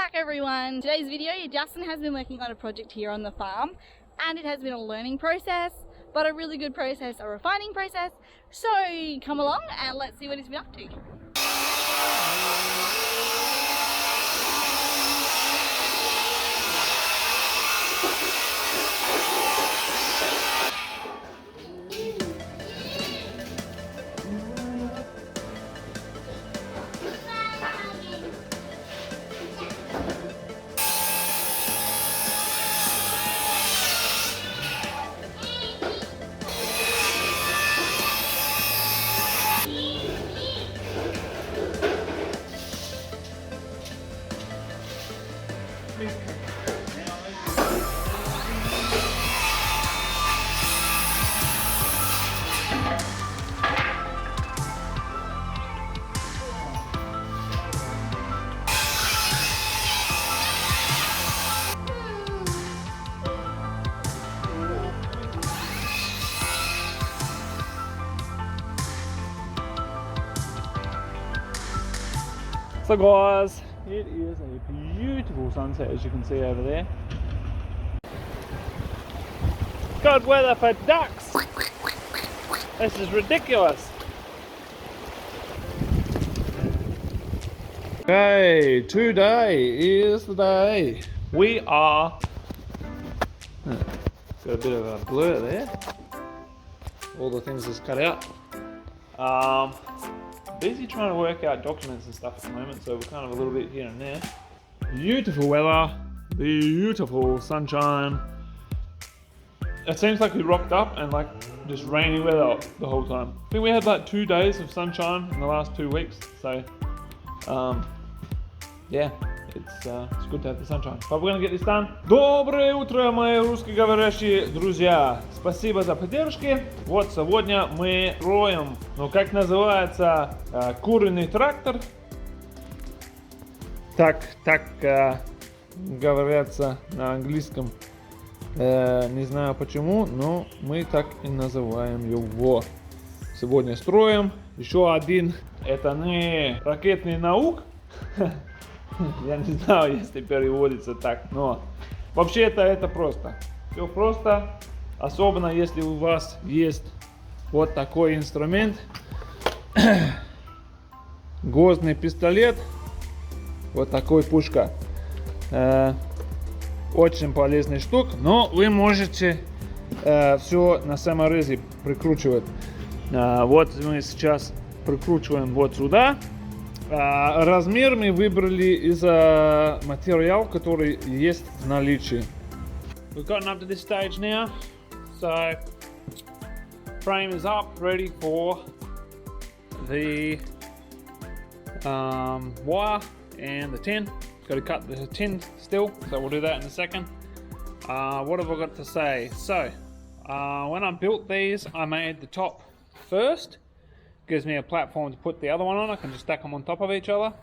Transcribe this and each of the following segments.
back everyone. Today's video, Justin has been working on a project here on the farm and it has been a learning process, but a really good process, a refining process. So come along and let's see what he's been up to. So guys, it is a beautiful sunset as you can see over there. Good weather for ducks! This is ridiculous! Okay, today is the day. We are... got a bit of a blur there. All the things just cut out. Busy trying to work out documents and stuff at the moment, so we're kind of a little bit here and there. Beautiful weather, beautiful sunshine. It seems like we rocked up and like just rainy weather the whole time. I think we had like 2 days of sunshine in the last 2 weeks, so yeah, it's good to have the sunshine. But we're gonna get this done. Доброе утро, мои русскоговорящие друзья. Спасибо за поддержки. Вот сегодня мы роем, ну как называется, куриный трактор. Так говорится на английском. Не знаю почему, но мы так и называем его. Сегодня строим. Еще один. Это не ракетный наук. Я не знаю, если переводится так, но вообще это просто. Все просто, особенно если у вас есть вот такой инструмент. Гвоздный пистолет, вот такой пушка. Очень полезный штук, но вы можете все на саморезе прикручивать. Вот мы сейчас прикручиваем вот сюда. Размер мы выбрали из-за материала, который есть в наличии. We've gotten up to this stage now, so frame is up, ready for the wire and the tin. Got to cut the tin still, so we'll do that in a second. What have I got to say? So, when I built these, I made the top first. Gives me a platform to put the other one on. I can just stack them on top of each other.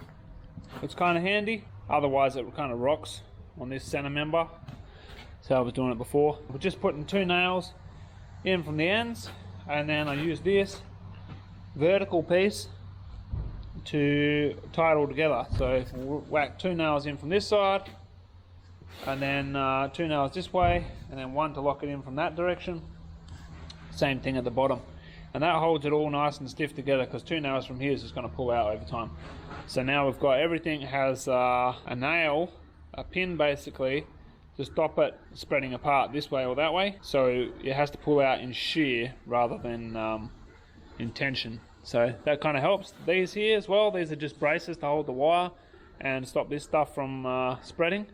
It's kind of handy. Otherwise it kind of rocks on this center member. So I was doing it before. We're just putting 2 nails in from the ends, and then I use this vertical piece to tie it all together. So we'll whack 2 nails in from this side, and then 2 nails this way, and then 1 to lock it in from that direction. Same thing at the bottom. And that holds it all nice and stiff together, because 2 nails from here is just going to pull out over time. So now we've got everything has a nail, a pin basically, to stop it spreading apart this way or that way. So it has to pull out in shear rather than in tension. So that kind of helps. These here as well, these are just braces to hold the wire and stop this stuff from spreading.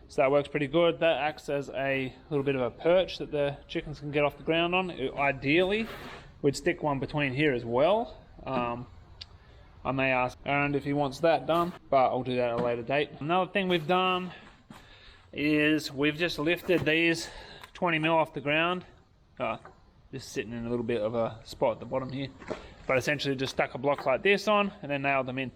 So that works pretty good. That acts as a little bit of a perch that the chickens can get off the ground on. Ideally, we'd stick one between here as well. I may ask Aaron if he wants that done, but I'll do that at a later date. Another thing we've done is we've just lifted these 20 mil off the ground. Just sitting in a little bit of a spot at the bottom here. But essentially just stuck a block like this on and then nailed them in.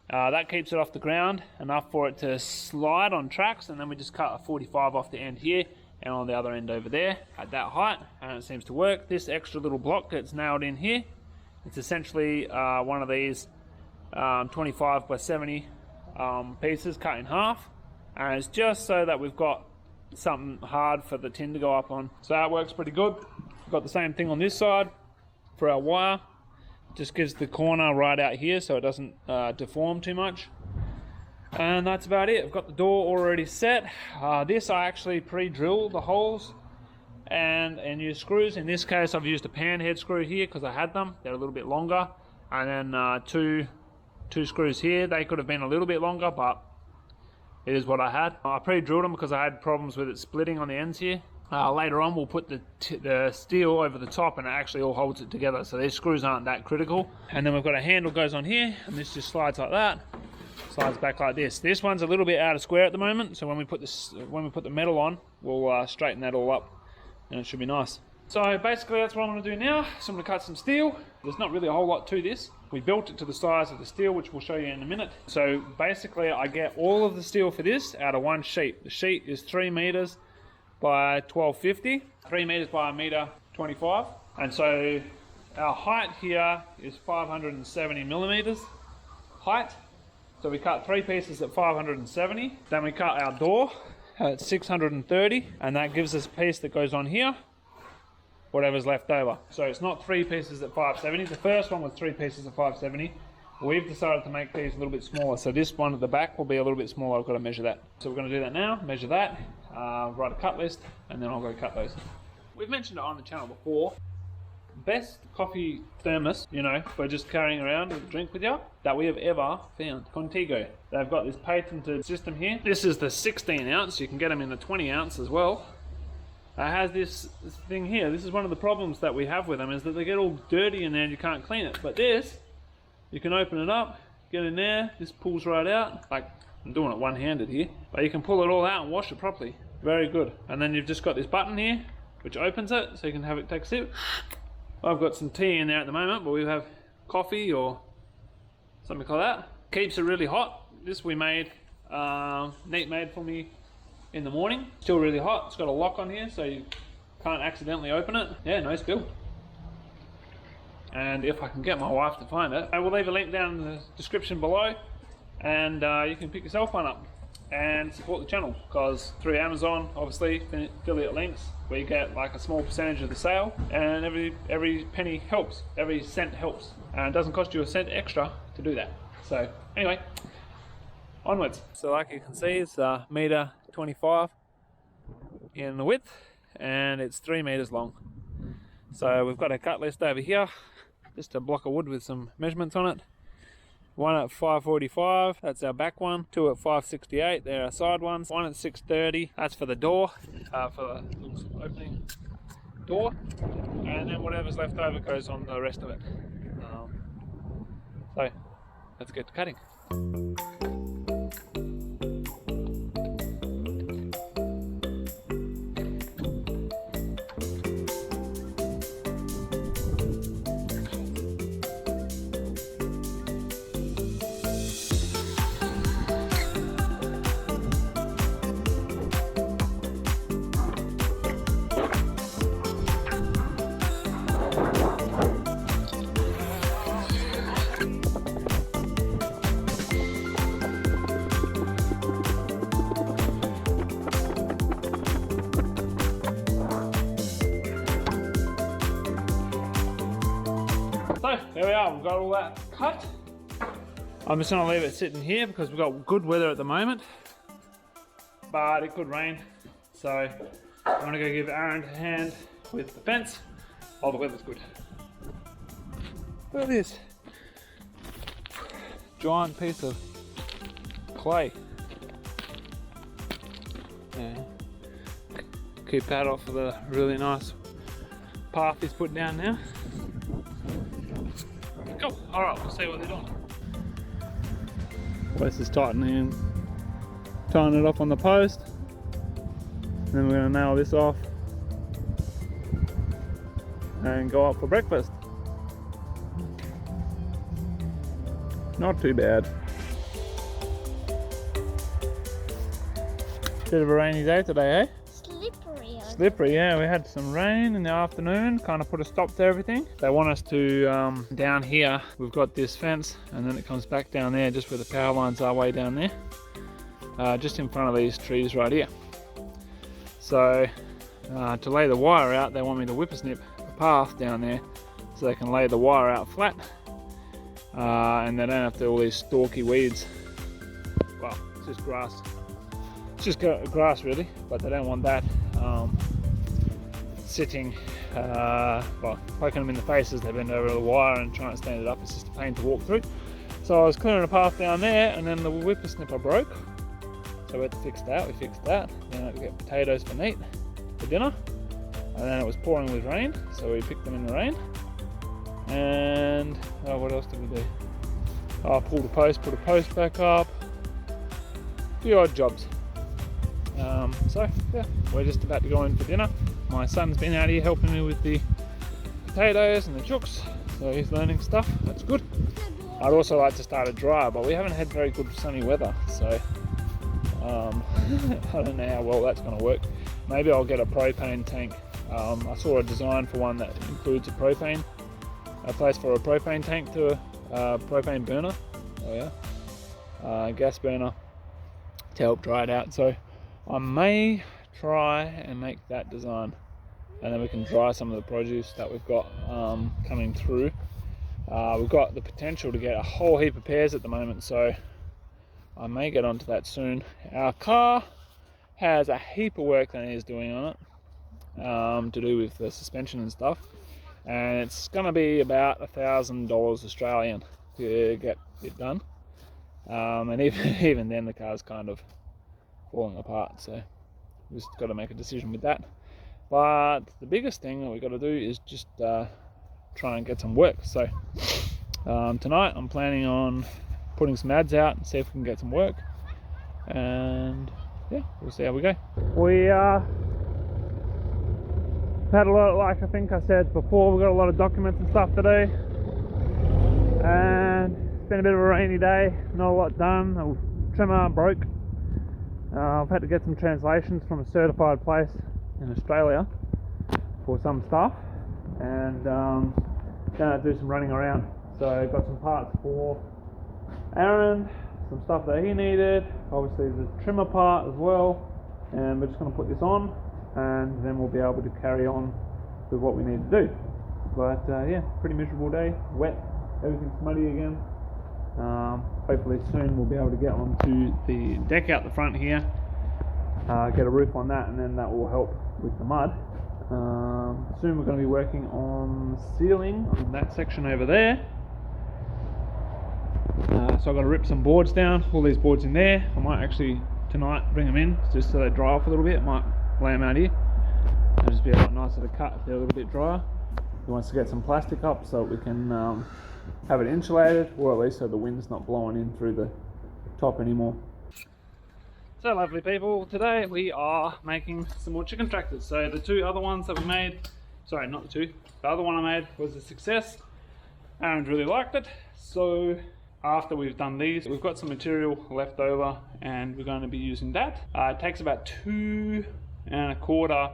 That keeps it off the ground enough for it to slide on tracks, and then we just cut a 45 off the end here and on the other end over there at that height, and it seems to work. This extra little block gets nailed in here. It's essentially one of these 25 by 70 pieces cut in half, and it's just so that we've got something hard for the tin to go up on. So that works pretty good. We've got the same thing on this side for our wire. Just gives the corner right out here so it doesn't deform too much. And that's about it. I've got the door already set. This I actually pre-drill the holes and use screws. In this case I've used a pan head screw here because I had them. They're a little bit longer. And then two screws here. They could have been a little bit longer, but it is what I had. I pre-drilled them because I had problems with it splitting on the ends here. Later on we'll put the steel over the top and it actually all holds it together, so these screws aren't that critical. And then we've got a handle goes on here, and this just slides like that, slides back like this. This one's a little bit out of square at the moment, so when we put the metal on, we'll straighten that all up and it should be nice. So basically that's what I'm going to do now. So I'm going to cut some steel. There's not really a whole lot to this. We built it to the size of the steel, which we'll show you in a minute. So basically I get all of the steel for this out of one sheet. The sheet is 3 meters by 1250, 3 meters by 1.25 meters. And so our height here is 570 millimeters height. So we cut 3 pieces at 570. Then we cut our door at 630, and that gives us a piece that goes on here, whatever's left over. So it's not 3 pieces at 570. The first one was 3 pieces at 570. We've decided to make these a little bit smaller. So this one at the back will be a little bit smaller. I've got to measure that. So we're going to do that now, measure that, write a cut list, and then I'll go cut those. We've mentioned it on the channel before. Best coffee thermos, you know, for just carrying around a drink with you, that we have ever found. Contigo. They've got this patented system here. This is the 16 ounce. You can get them in the 20 ounce as well. It has this thing here. This is one of the problems that we have with them, is that they get all dirty in there and you can't clean it. But this, you can open it up, get in there, this pulls right out. Like, I'm doing it one-handed here, but you can pull it all out and wash it properly. Very good. And then you've just got this button here, which opens it, so you can have it take a sip. I've got some tea in there at the moment, but we have coffee or something like that. Keeps it really hot. This we made, Neat made for me in the morning. Still really hot. It's got a lock on here, so you can't accidentally open it. Yeah, no spill. And if I can get my wife to find it, I will leave a link down in the description below, and you can pick yourself one up and support the channel, because through Amazon, obviously, affiliate links, we get like a small percentage of the sale, and every penny helps, every cent helps, and it doesn't cost you a cent extra to do that. So anyway, onwards. So like you can see, it's 1.25 meters in the width, and it's 3 meters long. So we've got a cut list over here, just a block of wood with some measurements on it. One at 545, that's our back one. 2 at 568, they're our side ones. 1 at 630, that's for the door, for the opening door. And then whatever's left over goes on the rest of it. So, let's get to cutting. So there we are, we've got all that cut. I'm just going to leave it sitting here because we've got good weather at the moment, but it could rain. So I'm going to go give Aaron a hand with the fence while the weather's good. Look at this giant piece of clay. Yeah. Keep that off of the really nice path he's put down now. Cool. Alright, we'll see what they're doing. This is tightening it up on the post. And then we're going to nail this off and go up for breakfast. Not too bad. Bit of a rainy day today, eh? It's a little slippery. Slippery, yeah. We had some rain in the afternoon, kind of put a stop to everything. They want us to, down here, we've got this fence, and then it comes back down there, just where the power lines are, way down there. Just in front of these trees right here. So, to lay the wire out, they want me to whippersnip a path down there, so they can lay the wire out flat. And they don't have to do all these stalky weeds. Well, it's just grass. It's just grass really, but they don't want that sitting, well, poking them in the face as they bend over the wire and trying to stand it up. It's just a pain to walk through. So I was clearing a path down there, and then the whippersnipper broke. So we had to fix that. We fixed that. Then I had to get potatoes for meat for dinner. And then it was pouring with rain, so we picked them in the rain. And what else did we do? Oh, pulled a post, put a post back up. A few odd jobs. So yeah, we're just about to go in for dinner. My son's been out here helping me with the potatoes and the chooks, so he's learning stuff. That's good. I'd also like to start a dryer, but we haven't had very good sunny weather, so I don't know how well that's going to work. Maybe I'll get a propane tank. I saw a design for one that includes a place for a propane tank to a propane burner. Oh yeah, gas burner to help dry it out. So I may try and make that design, and then we can dry some of the produce that we've got coming through. We've got the potential to get a whole heap of pears at the moment, so I may get onto that soon. Our car has a heap of work that he's doing on it, to do with the suspension and stuff, and it's going to be about $1,000 Australian to get it done. And even then the car's kind of falling apart, so we've just got to make a decision with that. But the biggest thing that we've got to do is just try and get some work. So tonight I'm planning on putting some ads out and see if we can get some work, and yeah, we'll see how we go. We had a lot, like I think I said before, we've got a lot of documents and stuff to do, and it's been a bit of a rainy day, not a lot done. The trimmer broke. I've had to get some translations from a certified place in Australia for some stuff, and gonna do some running around. So I've got some parts for Aaron, some stuff that he needed, obviously the trimmer part as well, and we're just going to put this on, and then we'll be able to carry on with what we need to do. But yeah, pretty miserable day, wet, everything's muddy again. Hopefully soon we'll be able to get onto the deck out the front here, get a roof on that, and then that will help with the mud. Soon we're going to be working on sealing on that section over there. So I've got to rip some boards down, all these boards in there. I might actually tonight bring them in just so they dry off a little bit. Might lay them out here. It'll just be a lot nicer to cut if they're a little bit drier. He wants to get some plastic up so we can have it insulated, or at least so the wind's not blowing in through the top anymore. So lovely people, today we are making some more chicken tractors. So the two other ones that we made, sorry, not the two, the other one I made was a success. Aaron's really liked it. So after we've done these, we've got some material left over and we're going to be using that. It takes about 2 1/4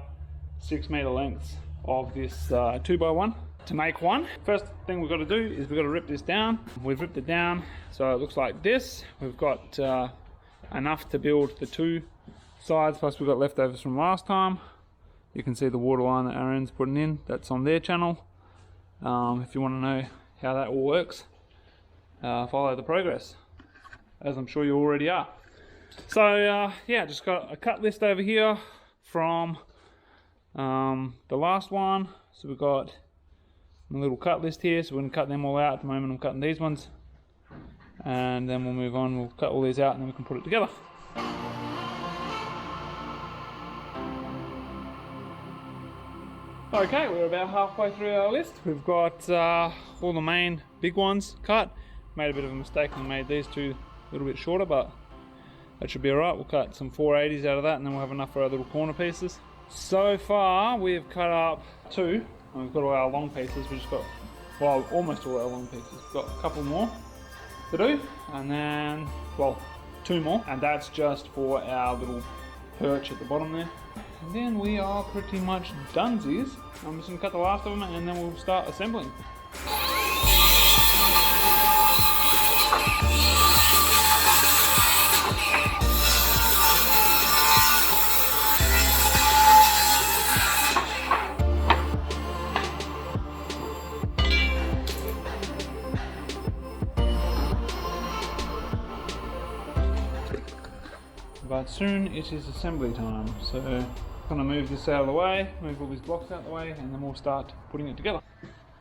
6-meter lengths of this 2x1 to make one. First thing we've got to do is we've got to rip this down. We've ripped it down so it looks like this. We've got enough to build the two sides, plus we've got leftovers from last time. You can see the water line that Aaron's putting in, that's on their channel. If you want to know how that all works, follow the progress, as I'm sure you already are. So yeah, just got a cut list over here from the last one. So we've got a little cut list here, so we're going to cut them all out. At the moment I'm cutting these ones, and then we'll move on, we'll cut all these out and then we can put it together. Okay, we're about halfway through our list. We've got all the main big ones cut. Made a bit of a mistake and made these two a little bit shorter, but that should be alright. We'll cut some 480s out of that and then we'll have enough for our little corner pieces. So far we've cut up 2, and we've got all our long pieces. We've just got, well, almost all our long pieces. We've got a couple more to do, and then, well, 2 more, and that's just for our little perch at the bottom there. And then we are pretty much donesies. I'm just going to cut the last of them and then we'll start assembling. But soon it is assembly time, so I'm going to move this out of the way, move all these blocks out of the way, and then we'll start putting it together.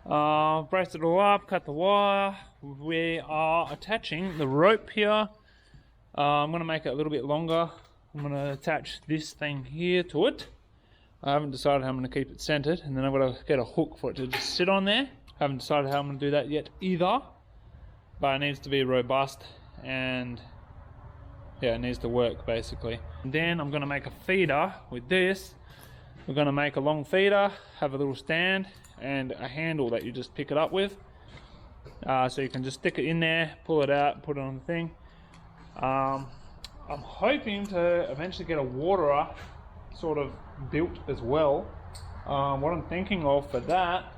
Brace it all up, cut the wire. We are attaching the rope here. I'm going to make it a little bit longer. I'm going to attach this thing here to it. I haven't decided how I'm going to keep it centered, and then I've got to get a hook for it to just sit on there. I haven't decided how I'm going to do that yet either, but it needs to be robust and yeah, it needs to work basically. And then I'm going to make a feeder with this. We're going to make a long feeder, have a little stand and a handle that you just pick it up with. So you can just stick it in there, pull it out, put it on the thing. I'm hoping to eventually get a waterer sort of built as well. What I'm thinking of for that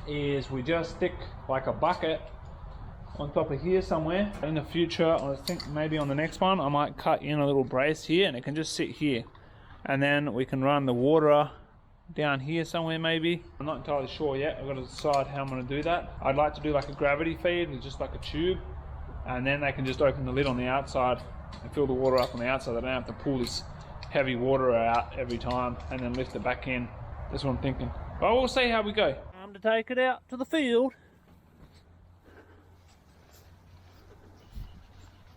is we just stick like a bucket on top of here somewhere. In the future, I think maybe on the next one, I might cut in a little brace here and it can just sit here. And then we can run the water down here somewhere maybe. I'm not entirely sure yet. I've got to decide how I'm going to do that. I'd like to do like a gravity feed with just like a tube. And then they can just open the lid on the outside and fill the water up on the outside. They don't have to pull this heavy water out every time and then lift it back in. That's what I'm thinking. But we'll see how we go. Time to take it out to the field.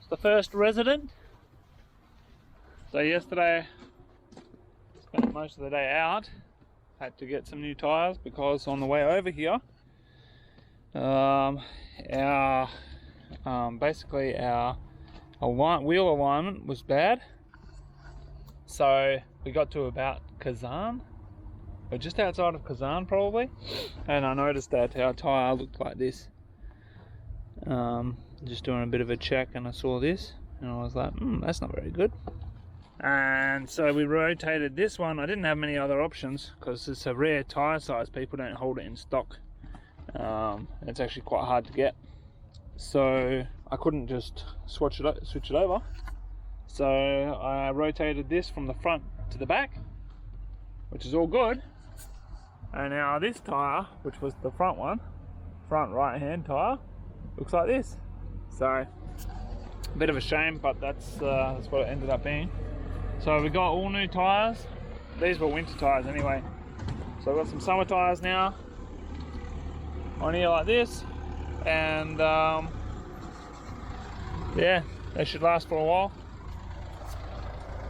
The first resident. So yesterday spent most of the day out, had to get some new tires because on the way over here basically our wheel alignment was bad, so we got to about Kazan, or just outside of Kazan probably, and I noticed that our tire looked like this. Just doing a bit of a check and I saw this and I was like, that's not very good. And so we rotated this one. I didn't have many other options because it's a rare tire size. People don't hold it in stock. It's actually quite hard to get. So I couldn't just switch it over. So I rotated this from the front to the back, which is all good. And now this tire, which was the front one, front right hand tire, looks like this. So a bit of a shame, but that's what it ended up being. So we got all new tires. These were winter tires anyway. So I've got some summer tires now on here like this, and yeah, they should last for a while.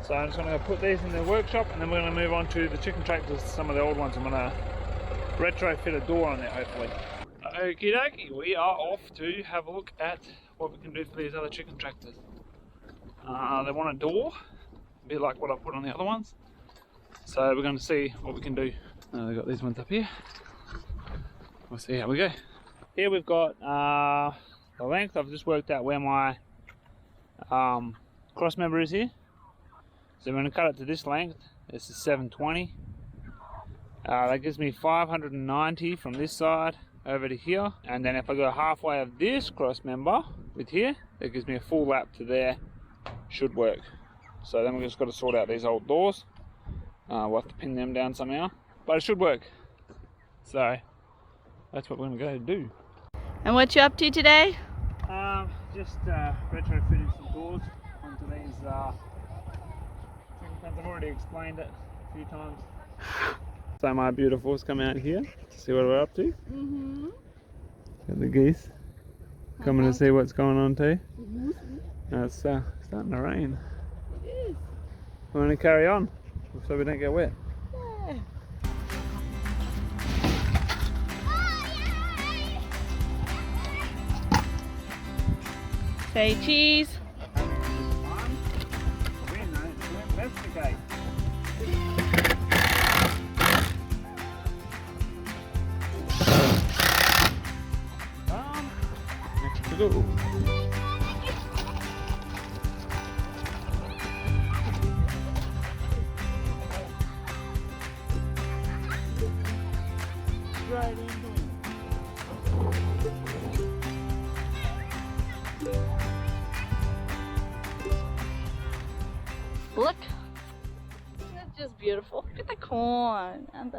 So I'm just going to put these in the workshop, and then we're going to move on to the chicken tractors. Some of the old ones I'm going to retrofit a door on there hopefully. Okie dokie, we are off to have a look at what we can do for these other chicken tractors. They want a door, a bit like what I put on the other ones. So we're going to see what we can do. We've got these ones up here. We'll see how we go. Here we've got the length. I've just worked out where my cross member is here. So I'm going to cut it to this length. This is 720. That gives me 590 from this side over to here, and then if I go halfway of this cross member with here, it gives me a full lap to there. Should work. So then we've just got to sort out these old doors. We'll have to pin them down somehow, but it should work. So that's what we're going to go do. And what you up to today? Just retrofitting some doors onto these chicken pens. I've already explained it a few times. So my beautifuls come out here to see what we're up to. Got the geese coming to see what's going on too. It's starting to rain. It is. We're going to carry on so we don't get wet. Yeah. Say cheese. Investigate. Next to go. Look, it's just beautiful. Look at the corn and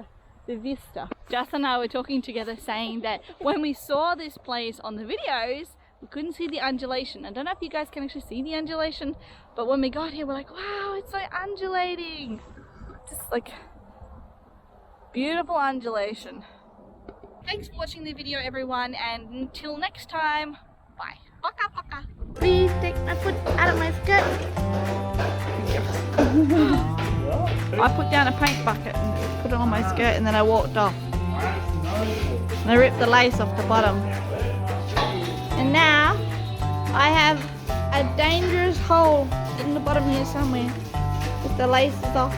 the vista. Justin and I were talking together saying that when we saw this place on the videos, we couldn't see the undulation. I don't know if you guys can actually see the undulation, but when we got here, we're like, wow, it's so undulating. Just like beautiful undulation. Thanks for watching the video, everyone, and until next time, bye. Paka paka. Please take my foot out of my skirt. I put down a paint bucket and put it on my skirt, and then I walked off. And I ripped the lace off the bottom. And now I have a dangerous hole in the bottom here somewhere with the laces off.